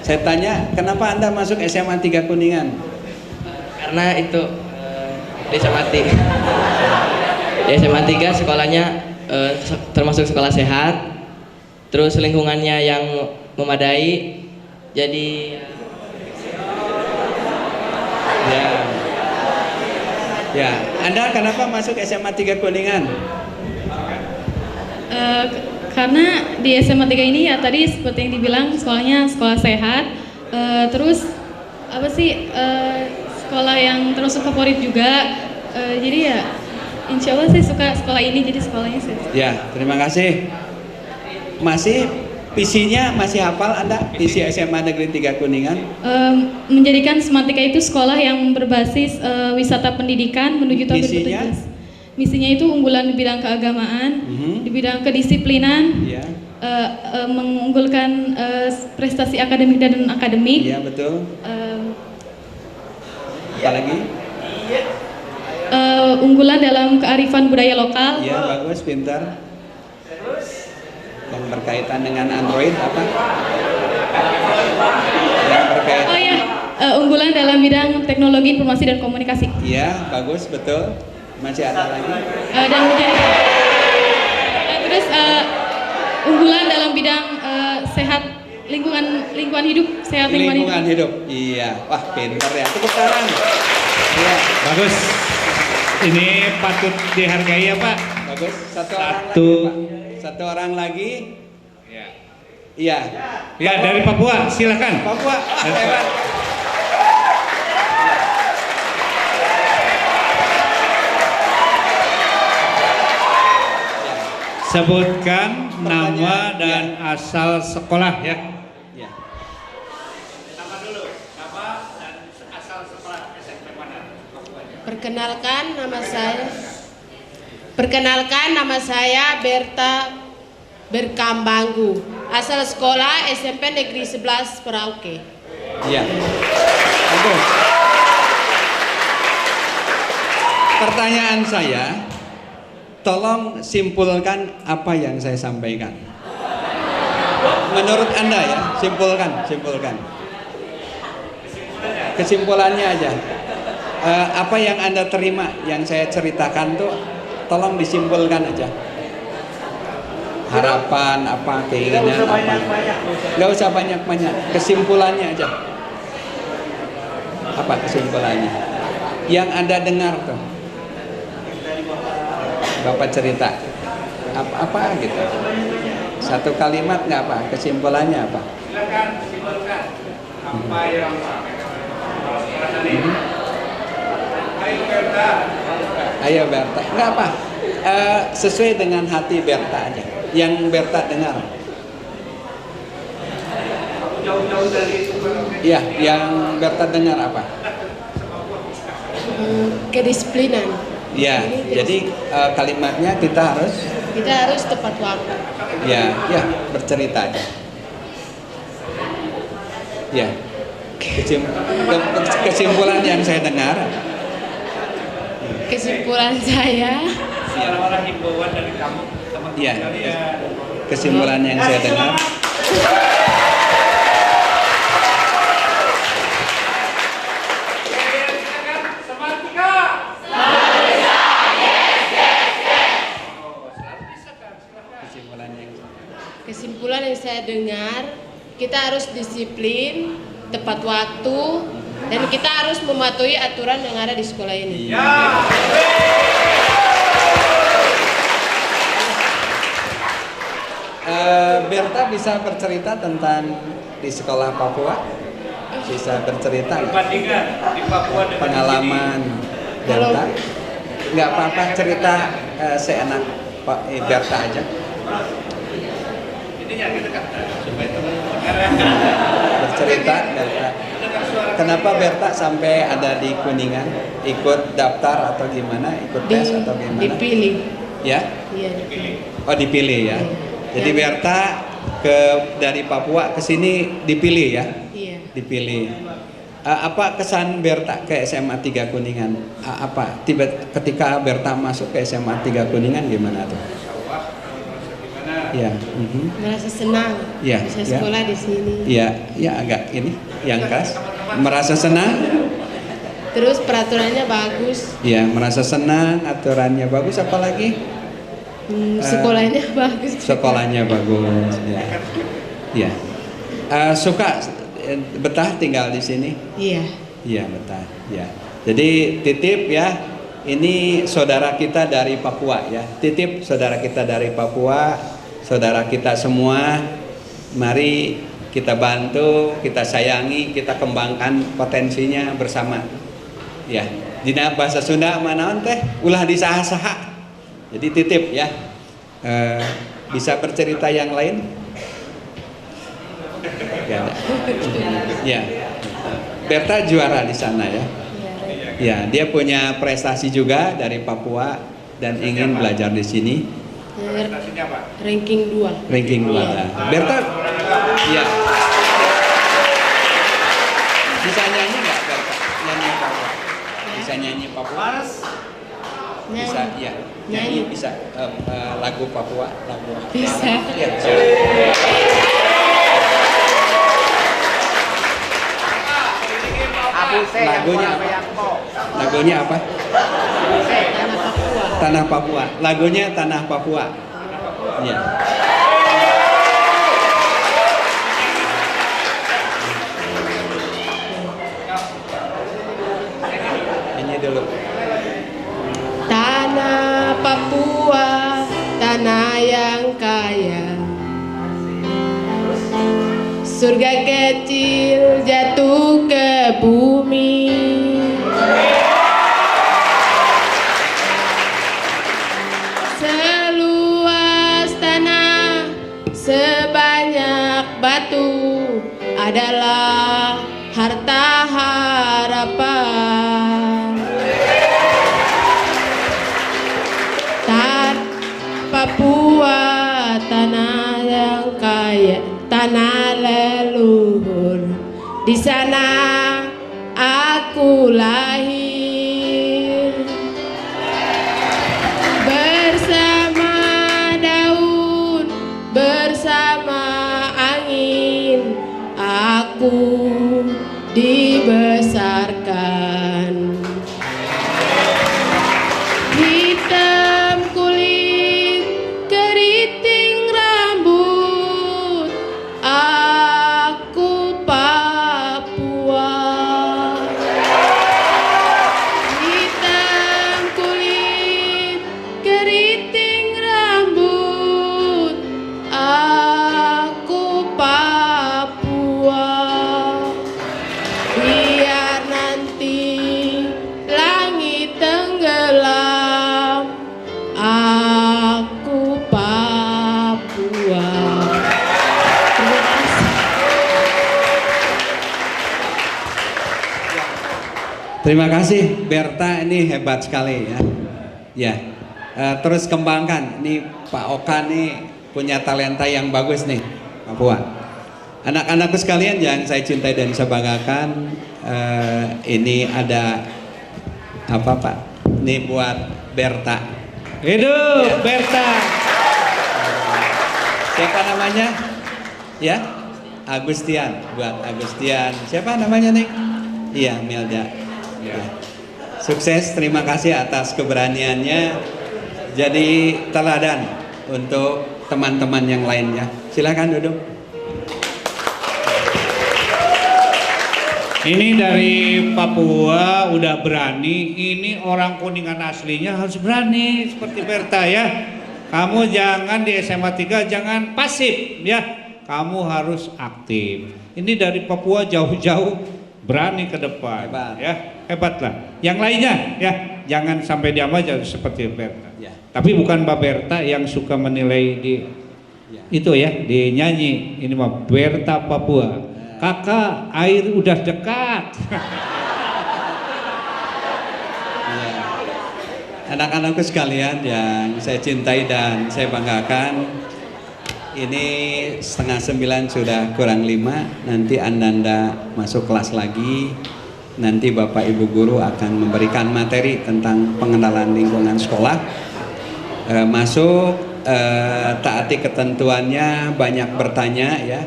Saya tanya, kenapa Anda masuk SMA 3 Kuningan? Karena itu di SMA 3. Di SMA 3 sekolahnya termasuk sekolah sehat, terus lingkungannya yang memadai, jadi ya. Anda kenapa masuk SMA 3 Kuningan? Karena di SMA 3 ini ya tadi seperti yang dibilang sekolahnya sekolah sehat, terus sekolah yang termasuk favorit juga, jadi ya insya Allah saya suka sekolah ini, jadi sekolahnya saya suka. Ya, terima kasih. Masih visinya masih hafal Anda? Visi SMA Negeri 3 Kuningan? Menjadikan Semantika itu sekolah yang berbasis wisata pendidikan menuju tahun 2017. Misinya itu unggulan di bidang keagamaan, di bidang kedisiplinan, mengunggulkan prestasi akademik dan non-akademik. Iya, betul. Apa lagi? Unggulan dalam kearifan budaya lokal. Iya, bagus, pintar. Yang berkaitan dengan Android apa? Yang berkaitan. Oh ya, unggulan dalam bidang teknologi informasi dan komunikasi. Iya, bagus, betul. Masih ada lagi? Dan terus unggulan dalam bidang sehat lingkungan hidup, sehat lingkungan hidup. Iya, wah pintar ya. Tepuk tangan. Iya, bagus. Ini patut dihargai ya Pak. Bagus. Satu orang lagi. Iya. Ya, dari Papua, silakan. Papua, hebat. Sebutkan nama dan asal sekolah ya. Ya. Nama dulu, nama dan asal sekolah SMP mana? Perkenalkan nama saya Berta Berkambanggu. Asal sekolah SMP Negeri 11 Merauke. Iya. Bagus. Pertanyaan saya, tolong simpulkan apa yang saya sampaikan. Menurut Anda ya, simpulkan. Kesimpulannya aja. Apa yang Anda terima, yang saya ceritakan tuh, tolong disimpulkan aja. Harapan apa, keinginan apa. Nggak usah banyak-banyak, kesimpulannya aja. Apa kesimpulannya? Yang Anda dengar tuh, Bapak cerita apa gitu. Satu kalimat nggak apa, kesimpulannya apa? Silakan simpulkan apa yang Ayo Berta. Ayo Berta, nggak apa. Sesuai dengan hati Berta aja. Yang Berta dengar. Jauh-jauh dari itu. Iya, yang Berta dengar apa? Kedisiplinan. Ya, jadi kalimatnya kita Kita harus tepat waktu. ya bercerita aja. Ya, kesimpulan yang saya dengar. Kesimpulan saya, Orang-orang himbauan dari kamu teman-teman Iya. kalian. Kesimpulan yang saya dengar. Silakan Semantika. kesimpulan yang saya dengar, kita harus disiplin, tepat waktu, dan kita harus mematuhi aturan yang ada di sekolah ini. Ya. Berta bisa bercerita tentang di sekolah Papua, bisa bercerita nggak? Perbandingan di Papua dengan Pengalaman Berta, nggak apa-apa cerita seenak Pak Berta aja. ini yang dekat supaya Bercerita Berta. Kenapa Berta sampai ada di Kuningan? Ikut daftar atau gimana? Ikut tes atau gimana? Dipilih. Ya? Iya, dipilih. Oh dipilih ya. Jadi Berta dari Papua ke sini dipilih ya? Iya. Dipilih. Apa kesan Berta ke SMA 3 Kuningan? Apa? Ketika Berta masuk ke SMA 3 Kuningan gimana tuh? Ya. Merasa senang Ya, bisa ya. sekolah di sini. Ya, ya agak ini yang keras. Merasa senang? Terus peraturannya bagus, Ya, merasa senang, aturannya bagus, apalagi sekolahnya bagus. sekolahnya bagus. Ya. Ya. Suka betah tinggal di sini? Iya. Iya, betah. Ya. Jadi titip ya. Ini saudara kita dari Papua ya. Titip saudara kita dari Papua. Saudara kita semua, mari kita bantu, kita sayangi, kita kembangkan potensinya bersama. Ya, dina bahasa Sunda manaon teh ulah disaha-saha. Jadi titip ya. Bisa bercerita yang lain? Ya. Ya. Berta juara di sana ya. Ya, dia punya prestasi juga dari Papua dan ingin belajar di sini. Prestasinya apa? Ranking 2. Ranking 2. Berta, ya. Bisa nyanyi nggak Berta? Nyanyi Papua. Bisa nyanyi Papua? Bisa, ya. Nyanyi bisa lagu Papua, lagu. Bisa. Ya, bisa. Lagunya apa? Lagunya apa? Tanah Papua. Tanah Papua. Lagunya Tanah Papua. Ya. Ini dulu. Tanah Papua, tanah yang kaya. Surga kecil jatuh ke bumi. Seluas tanah, sebanyak batu adalah harta harapan. Papua, tanah yang kaya, tanah leluhur. Di sana aku lahir. Terima kasih Berta, ini hebat sekali ya. Ya, terus kembangkan. Ini Pak Oka nih punya talenta yang bagus nih, Pak Puan. Anak-anakku sekalian yang saya cintai dan saya banggakan, ini ada apa Pak? Ini buat Berta. Hidup Berta. Siapa namanya? Ya, Agustian. Buat Agustian. Siapa namanya nih? Iya, Melda. Ya. Sukses, terima kasih atas keberaniannya. Jadi teladan untuk teman-teman yang lainnya. Silakan duduk. Ini dari Papua udah berani. Ini orang Kuningan aslinya harus berani seperti Berta ya. Kamu jangan di SMA 3 jangan pasif ya. Kamu harus aktif. Ini dari Papua jauh-jauh berani ke depan. Hebat. Ya. Hebatlah. Yang lainnya ya, jangan sampai diam aja seperti Berta. Ya. Tapi bukan Mbak Berta yang suka menilai di Ya. itu ya, di nyanyi. Ini mah Berta Papua. Kakak, air udah dekat. Ya. Anak-anakku sekalian yang saya cintai dan saya banggakan, ini 8:30 sudah kurang 5. Nanti Anda masuk kelas lagi. Nanti Bapak Ibu Guru akan memberikan materi tentang pengenalan lingkungan sekolah. Masuk, taati ketentuannya, banyak bertanya ya.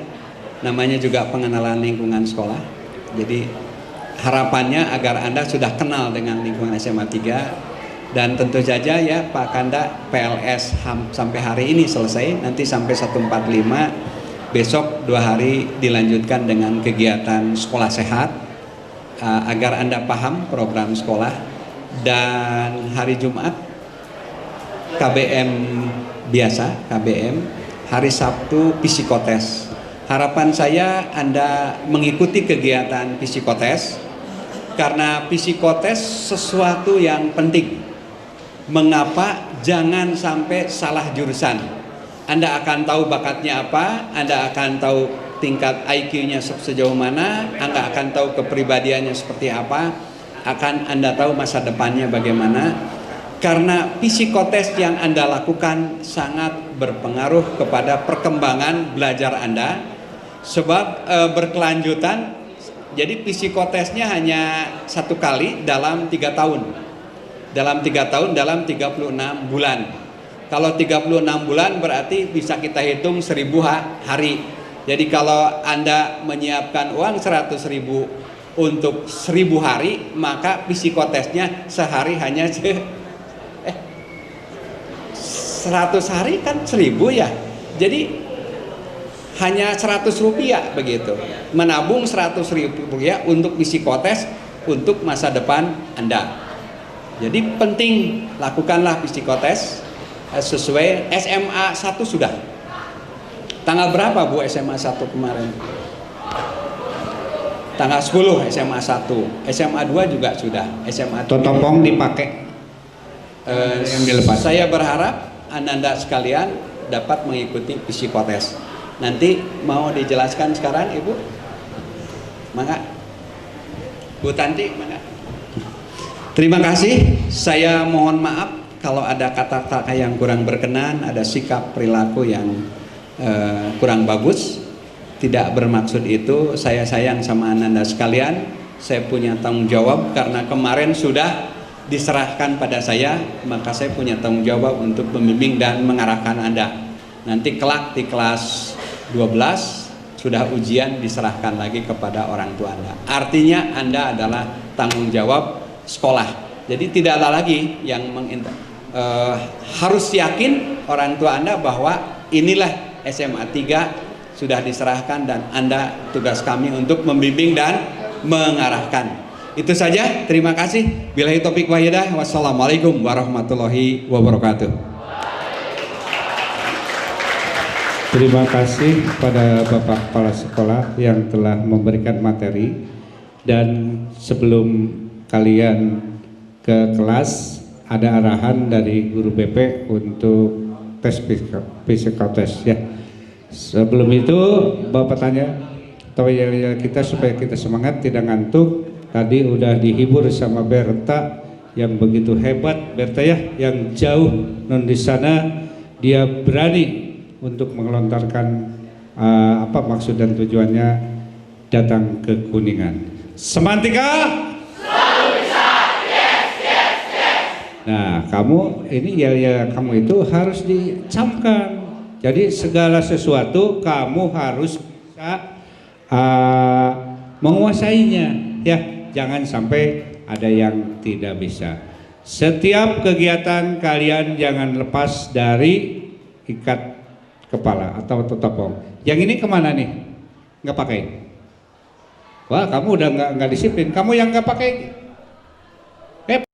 Namanya juga pengenalan lingkungan sekolah. Jadi harapannya agar Anda sudah kenal dengan lingkungan SMA 3. Dan tentu saja ya Pak Kanda, PLS sampai hari ini selesai, nanti sampai 145, besok 2 hari dilanjutkan dengan kegiatan sekolah sehat, agar Anda paham program sekolah. Dan hari Jumat KBM biasa, KBM, hari Sabtu psikotes. Harapan saya Anda mengikuti kegiatan psikotes, karena psikotes sesuatu yang penting. Mengapa? Jangan sampai salah jurusan. Anda akan tahu bakatnya apa, Anda akan tahu tingkat IQ-nya sejauh mana, Anda akan tahu kepribadiannya seperti apa, akan Anda tahu masa depannya bagaimana. Karena psikotes yang Anda lakukan sangat berpengaruh kepada perkembangan belajar Anda, sebab berkelanjutan. Jadi psikotesnya hanya 1 kali dalam 3 tahun. Dalam 3 tahun, dalam 36 bulan. Kalau 36 bulan berarti bisa kita hitung 1000 hari. Jadi kalau Anda menyiapkan uang 100.000 untuk 1000 hari, maka psikotesnya sehari hanya 100 hari kan 1000 ya. Jadi hanya 100 rupiah begitu. Menabung 100 rupiah untuk psikotes untuk masa depan Anda. Jadi penting lakukanlah psikotes sesuai. SMA 1 sudah. Tanggal berapa Bu SMA 1 kemarin? Tanggal 10 SMA 1. SMA 2 juga sudah. SMA 3. Totopong dipakai. Yang dilepas. Saya berharap Anda sekalian dapat mengikuti psikotes. Nanti mau dijelaskan sekarang Ibu? Maka Bu Tanti, maka. Terima kasih. Saya mohon maaf kalau ada kata-kata yang kurang berkenan, ada sikap perilaku yang kurang bagus. Tidak bermaksud itu. Saya sayang sama Anda sekalian. Saya punya tanggung jawab karena kemarin sudah diserahkan pada saya, maka saya punya tanggung jawab untuk membimbing dan mengarahkan Anda. Nanti kelak di kelas 12 sudah ujian diserahkan lagi kepada orang tua Anda. Artinya Anda adalah tanggung jawab sekolah. Jadi tidak ada lagi yang harus yakin orang tua Anda bahwa inilah SMA 3 sudah diserahkan dan Anda tugas kami untuk membimbing dan mengarahkan. Itu saja, terima kasih. Billahi taufik wal hidayah. Wassalamualaikum warahmatullahi wabarakatuh. Terima kasih kepada Bapak Kepala Sekolah yang telah memberikan materi. Dan sebelum kalian ke kelas, ada arahan dari guru BP untuk tes psikotes ya. Sebelum itu Bapak tanya atau kita supaya kita semangat tidak ngantuk. Tadi udah dihibur sama Berta yang begitu hebat, Berta ya, yang jauh non di sana dia berani untuk mengelontarkan apa maksud dan tujuannya datang ke Kuningan. Semantika? Selalu bisa. Yes, yes, yes. Nah, kamu ini ya kamu itu harus dicamkan. Jadi segala sesuatu kamu harus bisa menguasainya, ya. Jangan sampai ada yang tidak bisa. Setiap kegiatan kalian jangan lepas dari ikat kepala atau totopong. Yang ini kemana nih? Nggak pakai? Wah, kamu udah nggak disiplin. Kamu yang nggak pakai